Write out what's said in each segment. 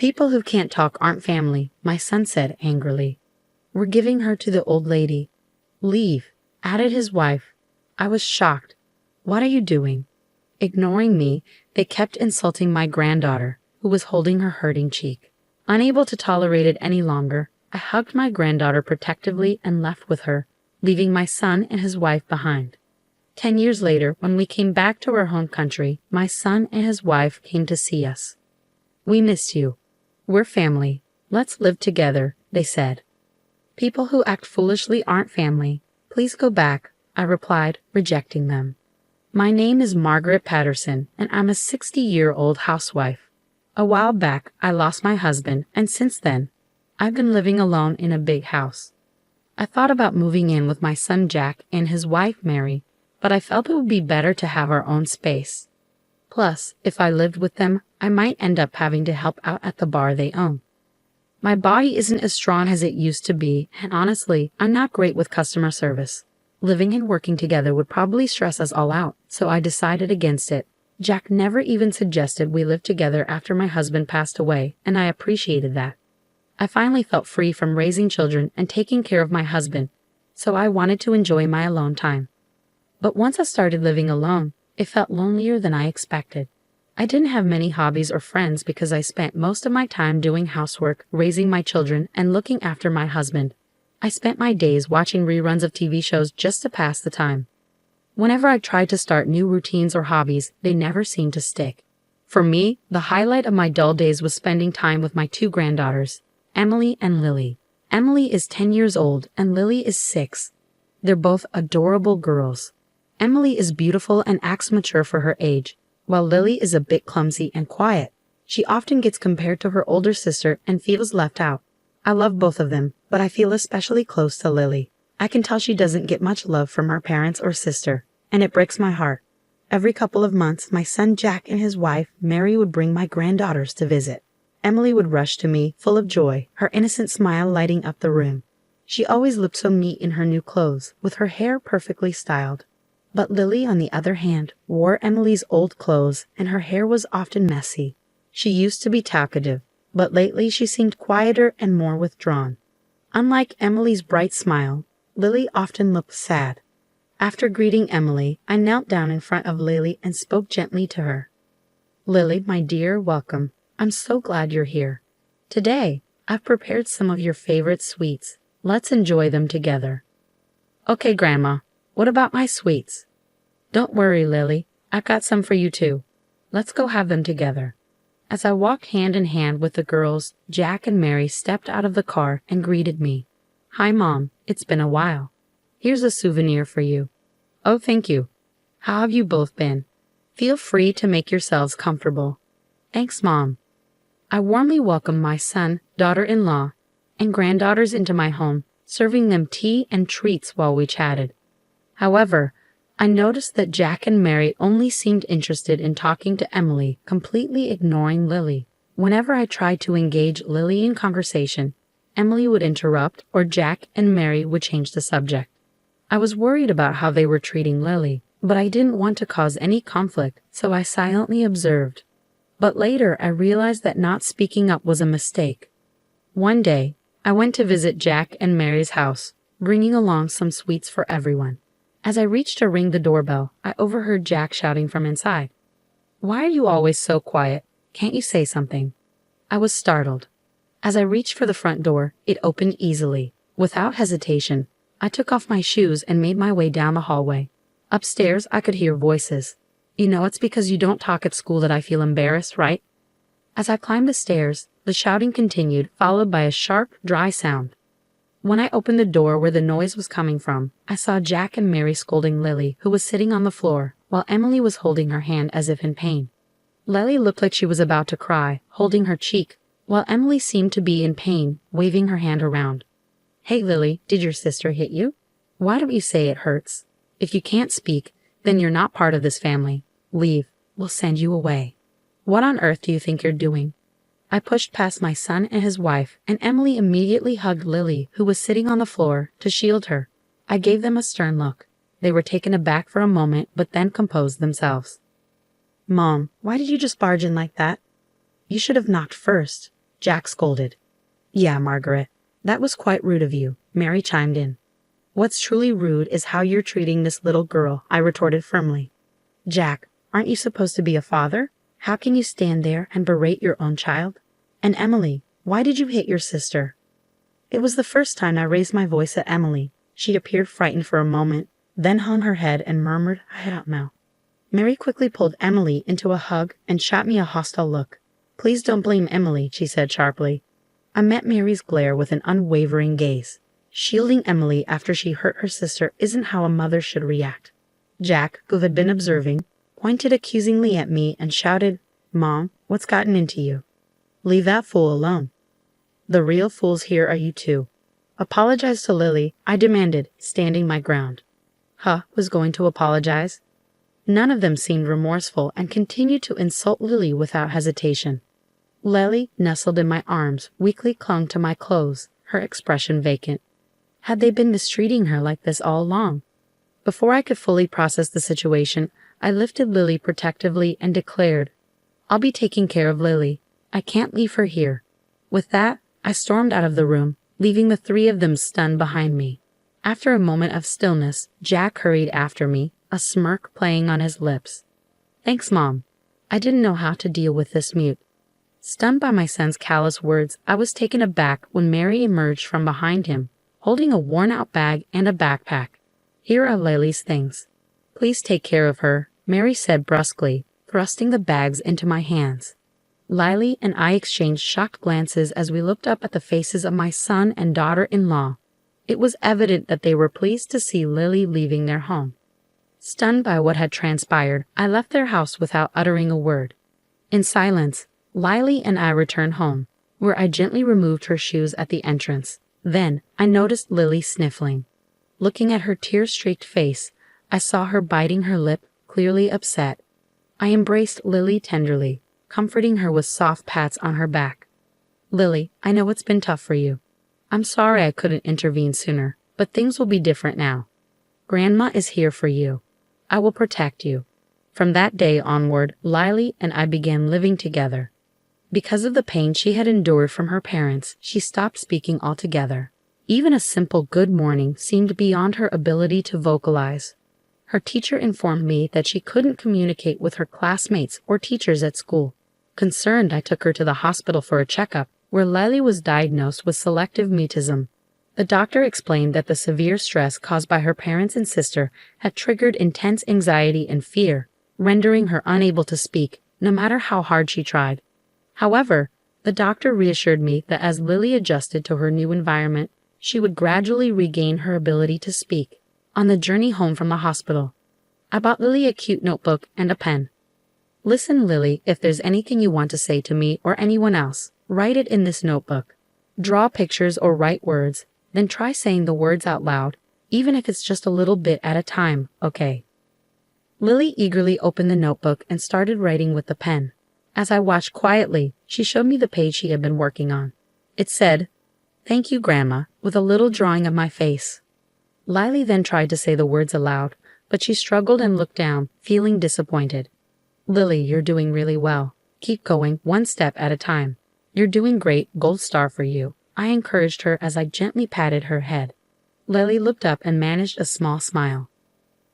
People who can't talk aren't family, my son said angrily. We're giving her to the old lady. Leave, added his wife. I was shocked. What are you doing? Ignoring me, they kept insulting my granddaughter, who was holding her hurting cheek. Unable to tolerate it any longer, I hugged my granddaughter protectively and left with her, leaving my son and his wife behind. 10 years later, when we came back to our home country, my son and his wife came to see us. We miss you. We're family. Let's live together, they said. People who act foolishly aren't family. Please go back, I replied, rejecting them. My name is Margaret Patterson, and I'm a 60-year-old housewife. A while back, I lost my husband, and since then, I've been living alone in a big house. I thought about moving in with my son Jack and his wife Mary, but I felt it would be better to have our own space. Plus, if I lived with them, I might end up having to help out at the bar they own. My body isn't as strong as it used to be, and honestly, I'm not great with customer service. Living and working together would probably stress us all out, so I decided against it. Jack never even suggested we live together after my husband passed away, and I appreciated that. I finally felt free from raising children and taking care of my husband, so I wanted to enjoy my alone time. But once I started living alone, it felt lonelier than I expected. I didn't have many hobbies or friends because I spent most of my time doing housework, raising my children, and looking after my husband. I spent my days watching reruns of TV shows just to pass the time. Whenever I tried to start new routines or hobbies, they never seemed to stick. For me, the highlight of my dull days was spending time with my two granddaughters, Emily and Lily. Emily is 10 years old and Lily is 6. They're both adorable girls. Emily is beautiful and acts mature for her age, while Lily is a bit clumsy and quiet. She often gets compared to her older sister and feels left out. I love both of them, but I feel especially close to Lily. I can tell she doesn't get much love from her parents or sister, and it breaks my heart. Every couple of months, my son Jack and his wife, Mary, would bring my granddaughters to visit. Emily would rush to me, full of joy, her innocent smile lighting up the room. She always looked so neat in her new clothes, with her hair perfectly styled. But Lily, on the other hand, wore Emily's old clothes, and her hair was often messy. She used to be talkative, but lately she seemed quieter and more withdrawn. Unlike Emily's bright smile, Lily often looked sad. After greeting Emily, I knelt down in front of Lily and spoke gently to her. Lily, my dear, welcome. I'm so glad you're here. Today, I've prepared some of your favorite sweets. Let's enjoy them together. Okay, Grandma, what about my sweets? Don't worry, Lily. I've got some for you too. Let's go have them together. As I walked hand in hand with the girls, Jack and Mary stepped out of the car and greeted me. Hi, Mom. It's been a while. Here's a souvenir for you. Oh, thank you. How have you both been? Feel free to make yourselves comfortable. Thanks, Mom. I warmly welcomed my son, daughter-in-law, and granddaughters into my home, serving them tea and treats while we chatted. However, I noticed that Jack and Mary only seemed interested in talking to Emily, completely ignoring Lily. Whenever I tried to engage Lily in conversation, Emily would interrupt or Jack and Mary would change the subject. I was worried about how they were treating Lily, but I didn't want to cause any conflict, so I silently observed. But later I realized that not speaking up was a mistake. One day, I went to visit Jack and Mary's house, bringing along some sweets for everyone. As I reached to ring the doorbell, I overheard Jack shouting from inside. Why are you always so quiet? Can't you say something? I was startled. As I reached for the front door, it opened easily. Without hesitation, I took off my shoes and made my way down the hallway. Upstairs, I could hear voices. You know it's because you don't talk at school that I feel embarrassed, right? As I climbed the stairs, the shouting continued, followed by a sharp, dry sound. When I opened the door where the noise was coming from, I saw Jack and Mary scolding Lily, who was sitting on the floor, while Emily was holding her hand as if in pain. Lily looked like she was about to cry, holding her cheek, while Emily seemed to be in pain, waving her hand around. Hey, Lily, did your sister hit you? Why don't you say it hurts? If you can't speak, then you're not part of this family. Leave. We'll send you away. What on earth do you think you're doing? I pushed past my son and his wife, and Emily immediately hugged Lily, who was sitting on the floor, to shield her. I gave them a stern look. They were taken aback for a moment, but then composed themselves. Mom, why did you just barge in like that? You should have knocked first. Jack scolded. Yeah, Margaret, that was quite rude of you, Mary chimed in. What's truly rude is how you're treating this little girl, I retorted firmly. Jack, aren't you supposed to be a father? How can you stand there and berate your own child? And Emily, why did you hit your sister? It was the first time I raised my voice at Emily. She appeared frightened for a moment, then hung her head and murmured, I don't know. Mary quickly pulled Emily into a hug and shot me a hostile look. Please don't blame Emily, she said sharply. I met Mary's glare with an unwavering gaze. Shielding Emily after she hurt her sister isn't how a mother should react. Jack, who had been observing, pointed accusingly at me and shouted, Mom, what's gotten into you? Leave that fool alone. The real fools here are you two. Apologize to Lily, I demanded, standing my ground. Was going to apologize? None of them seemed remorseful and continued to insult Lily without hesitation. Lily, nestled in my arms, weakly clung to my clothes, her expression vacant. Had they been mistreating her like this all along? Before I could fully process the situation, I lifted Lily protectively and declared, I'll be taking care of Lily. I can't leave her here. With that, I stormed out of the room, leaving the three of them stunned behind me. After a moment of stillness, Jack hurried after me, a smirk playing on his lips. Thanks, Mom. I didn't know how to deal with this mute. Stunned by my son's callous words, I was taken aback when Mary emerged from behind him, holding a worn-out bag and a backpack. Here are Lily's things. Please take care of her, Mary said brusquely, thrusting the bags into my hands. Lily and I exchanged shocked glances as we looked up at the faces of my son and daughter-in-law. It was evident that they were pleased to see Lily leaving their home. Stunned by what had transpired, I left their house without uttering a word. In silence, Lily and I returned home, where I gently removed her shoes at the entrance. Then, I noticed Lily sniffling. Looking at her tear-streaked face, I saw her biting her lip, clearly upset. I embraced Lily tenderly, comforting her with soft pats on her back. Lily, I know it's been tough for you. I'm sorry I couldn't intervene sooner, but things will be different now. Grandma is here for you. I will protect you. From that day onward, Lily and I began living together. Because of the pain she had endured from her parents, she stopped speaking altogether. Even a simple good morning seemed beyond her ability to vocalize. Her teacher informed me that she couldn't communicate with her classmates or teachers at school. Concerned, I took her to the hospital for a checkup, where Lily was diagnosed with selective mutism. The doctor explained that the severe stress caused by her parents and sister had triggered intense anxiety and fear, rendering her unable to speak, no matter how hard she tried. However, the doctor reassured me that as Lily adjusted to her new environment, she would gradually regain her ability to speak. On the journey home from the hospital, I bought Lily a cute notebook and a pen. Listen, Lily, if there's anything you want to say to me or anyone else, write it in this notebook. Draw pictures or write words, then try saying the words out loud, even if it's just a little bit at a time, okay? Lily eagerly opened the notebook and started writing with the pen. As I watched quietly, she showed me the page she had been working on. It said, "Thank you, Grandma," with a little drawing of my face. Lily then tried to say the words aloud, but she struggled and looked down, feeling disappointed. "Lily, you're doing really well. Keep going, one step at a time. You're doing great, gold star for you," I encouraged her as I gently patted her head. Lily looked up and managed a small smile.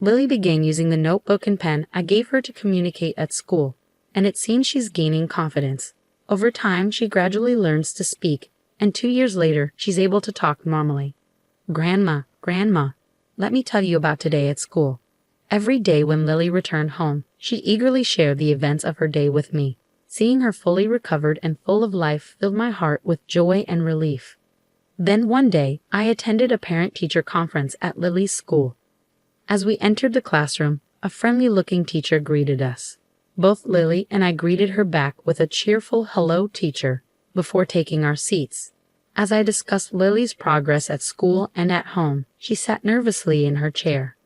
Lily began using the notebook and pen I gave her to communicate at school, and it seems she's gaining confidence. Over time, she gradually learns to speak, and 2 years later, she's able to talk normally. Grandma, let me tell you about today at school." Every day when Lily returned home, she eagerly shared the events of her day with me. Seeing her fully recovered and full of life filled my heart with joy and relief. Then one day, I attended a parent-teacher conference at Lily's school. As we entered the classroom, a friendly-looking teacher greeted us. Both Lily and I greeted her back with a cheerful "Hello, teacher," before taking our seats. As I discussed Lily's progress at school and at home, she sat nervously in her chair.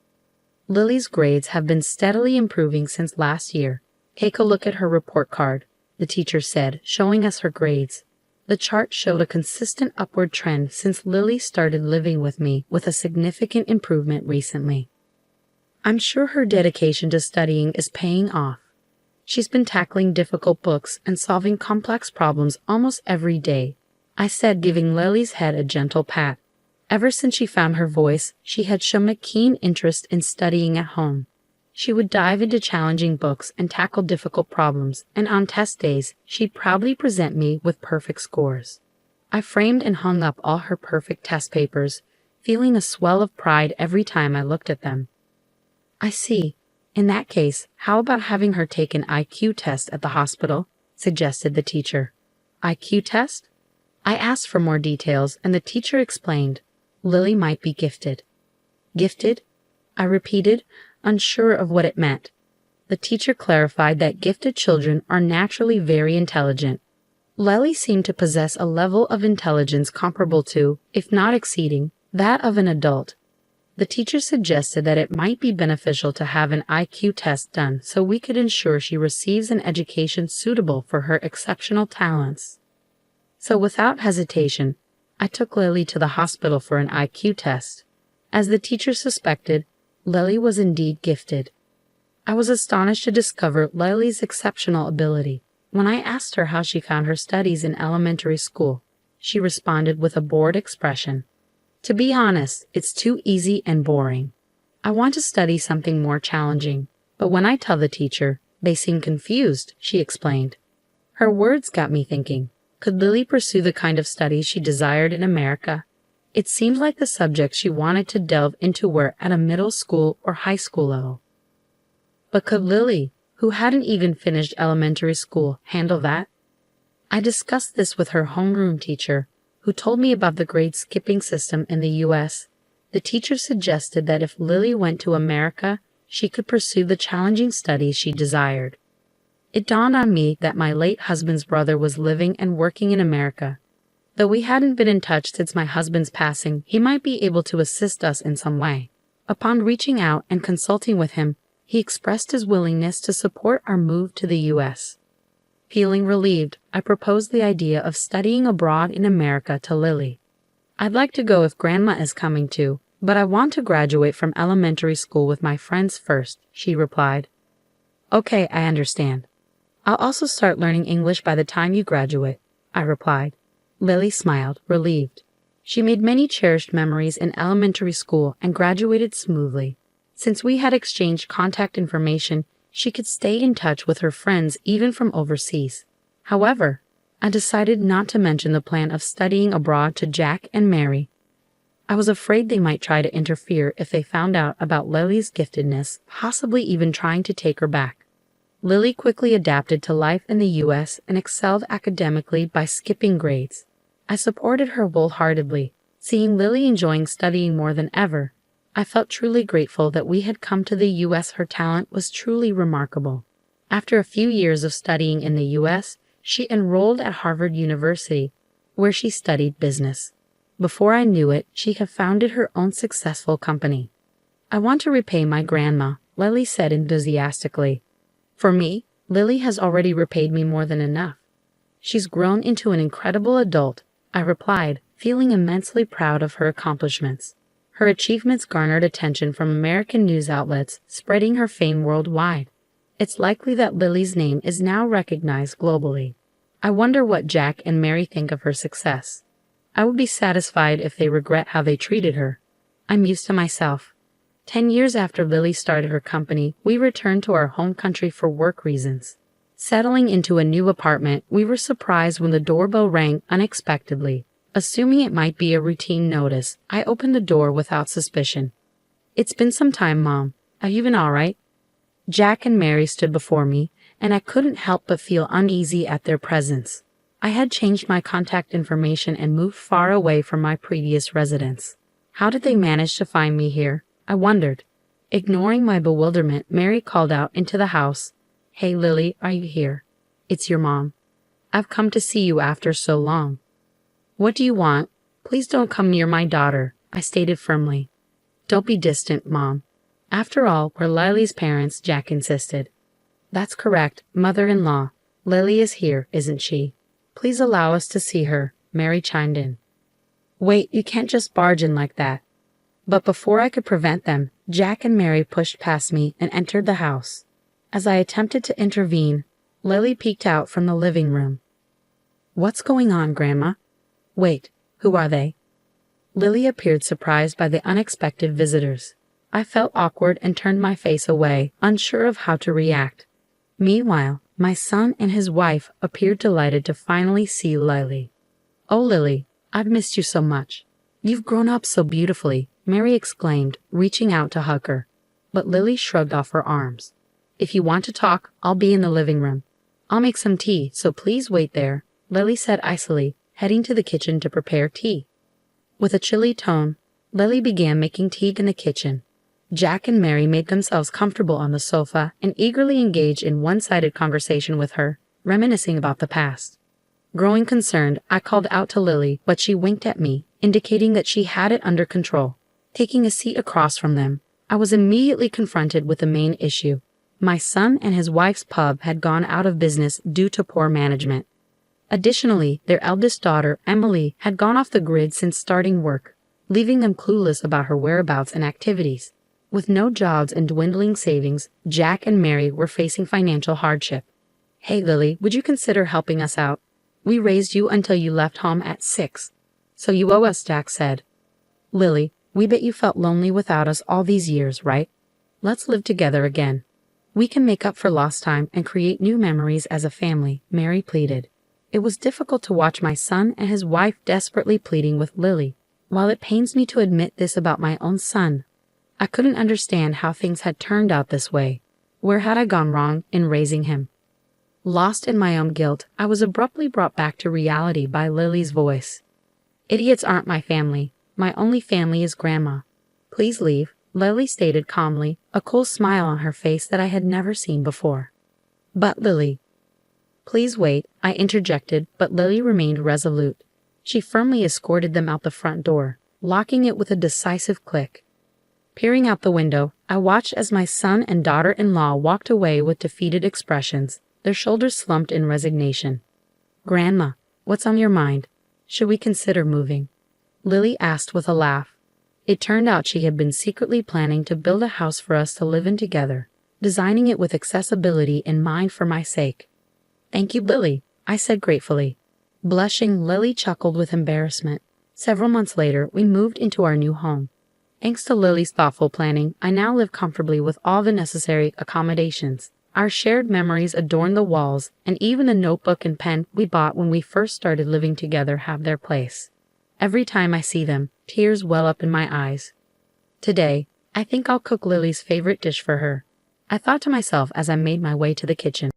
"Lily's grades have been steadily improving since last year. Take a look at her report card," the teacher said, showing us her grades. The chart showed a consistent upward trend since Lily started living with me, with a significant improvement recently. "I'm sure her dedication to studying is paying off. She's been tackling difficult books and solving complex problems almost every day, I said, giving Lily's head a gentle pat. Ever since she found her voice, she had shown a keen interest in studying at home. She would dive into challenging books and tackle difficult problems, and on test days, she'd proudly present me with perfect scores. I framed and hung up all her perfect test papers, feeling a swell of pride every time I looked at them. I see. In that case, how about having her take an IQ test at the hospital? Suggested the teacher. IQ test? I asked for more details, and the teacher explained. Lily might be gifted. Gifted? I repeated, unsure of what it meant. The teacher clarified that gifted children are naturally very intelligent. Lily seemed to possess a level of intelligence comparable to, if not exceeding, that of an adult. The teacher suggested that it might be beneficial to have an IQ test done so we could ensure she receives an education suitable for her exceptional talents. So without hesitation, I took Lily to the hospital for an IQ test. As the teacher suspected, Lily was indeed gifted. I was astonished to discover Lily's exceptional ability. When I asked her how she found her studies in elementary school, she responded with a bored expression. To be honest, it's too easy and boring. I want to study something more challenging, but when I tell the teacher, they seem confused, she explained. Her words got me thinking. Could Lily pursue the kind of studies she desired in America? It seemed like the subject she wanted to delve into were at a middle school or high school level. But could Lily, who hadn't even finished elementary school, handle that? I discussed this with her homeroom teacher, who told me about the grade skipping system in the U.S. The teacher suggested that if Lily went to America, she could pursue the challenging studies she desired. It dawned on me that my late husband's brother was living and working in America. Though we hadn't been in touch since my husband's passing, he might be able to assist us in some way. Upon reaching out and consulting with him, he expressed his willingness to support our move to the U.S. Feeling relieved, I proposed the idea of studying abroad in America to Lily. I'd like to go if Grandma is coming too, but I want to graduate from elementary school with my friends first, she replied. Okay, I understand. I'll also start learning English by the time you graduate, I replied. Lily smiled, relieved. She made many cherished memories in elementary school and graduated smoothly. Since we had exchanged contact information, she could stay in touch with her friends even from overseas. However, I decided not to mention the plan of studying abroad to Jack and Mary. I was afraid they might try to interfere if they found out about Lily's giftedness, possibly even trying to take her back. Lily quickly adapted to life in the U.S. and excelled academically by skipping grades. I supported her wholeheartedly. Seeing Lily enjoying studying more than ever, I felt truly grateful that we had come to the U.S. Her talent was truly remarkable. After a few years of studying in the U.S., she enrolled at Harvard University, where she studied business. Before I knew it, she had founded her own successful company. I want to repay my grandma, Lily said enthusiastically. For me, Lily has already repaid me more than enough. She's grown into an incredible adult, I replied, feeling immensely proud of her accomplishments. Her achievements garnered attention from American news outlets, spreading her fame worldwide. It's likely that Lily's name is now recognized globally. I wonder what Jack and Mary think of her success. I would be satisfied if they regret how they treated her. I mused to myself. 10 years after Lily started her company, we returned to our home country for work reasons. Settling into a new apartment, we were surprised when the doorbell rang unexpectedly. Assuming it might be a routine notice, I opened the door without suspicion. It's been some time, Mom. Have you been all right? Jack and Mary stood before me, and I couldn't help but feel uneasy at their presence. I had changed my contact information and moved far away from my previous residence. How did they manage to find me here? I wondered. Ignoring my bewilderment, Mary called out into the house. Hey, Lily, are you here? It's your mom. I've come to see you after so long. What do you want? Please don't come near my daughter, I stated firmly. Don't be distant, Mom. After all, we're Lily's parents, Jack insisted. That's correct, mother-in-law. Lily is here, isn't she? Please allow us to see her, Mary chimed in. Wait, you can't just barge in like that. But before I could prevent them, Jack and Mary pushed past me and entered the house. As I attempted to intervene, Lily peeked out from the living room. "What's going on, Grandma? Wait, who are they?" Lily appeared surprised by the unexpected visitors. I felt awkward and turned my face away, unsure of how to react. Meanwhile, my son and his wife appeared delighted to finally see Lily. "Oh, Lily, I've missed you so much. You've grown up so beautifully," Mary exclaimed, reaching out to hug her. But Lily shrugged off her arms. "If you want to talk, I'll be in the living room. I'll make some tea, so please wait there," Lily said icily, heading to the kitchen to prepare tea. With a chilly tone, Lily began making tea in the kitchen. Jack and Mary made themselves comfortable on the sofa and eagerly engaged in one-sided conversation with her, reminiscing about the past. Growing concerned, I called out to Lily, but she winked at me, indicating that she had it under control. Taking a seat across from them, I was immediately confronted with the main issue. My son and his wife's pub had gone out of business due to poor management. Additionally, their eldest daughter, Emily, had gone off the grid since starting work, leaving them clueless about her whereabouts and activities. With no jobs and dwindling savings, Jack and Mary were facing financial hardship. "Hey, Lily, would you consider helping us out? We raised you until you left home at 6. So you owe us," Jack said. "Lily, we bet you felt lonely without us all these years, right? Let's live together again. We can make up for lost time and create new memories as a family," Mary pleaded. It was difficult to watch my son and his wife desperately pleading with Lily. While it pains me to admit this about my own son, I couldn't understand how things had turned out this way. Where had I gone wrong in raising him? Lost in my own guilt, I was abruptly brought back to reality by Lily's voice. "Idiots aren't my family. My only family is Grandma. Please leave," Lily stated calmly, a cool smile on her face that I had never seen before. "But Lily..." "Please wait," I interjected, but Lily remained resolute. She firmly escorted them out the front door, locking it with a decisive click. Peering out the window, I watched as my son and daughter-in-law walked away with defeated expressions, their shoulders slumped in resignation. "Grandma, what's on your mind? Should we consider moving?" Lily asked with a laugh. It turned out she had been secretly planning to build a house for us to live in together, designing it with accessibility in mind for my sake. "Thank you, Lily," I said gratefully. Blushing, Lily chuckled with embarrassment. Several months later, we moved into our new home. Thanks to Lily's thoughtful planning, I now live comfortably with all the necessary accommodations. Our shared memories adorn the walls, and even the notebook and pen we bought when we first started living together have their place. Every time I see them, tears well up in my eyes. Today, I think I'll cook Lily's favorite dish for her, I thought to myself as I made my way to the kitchen.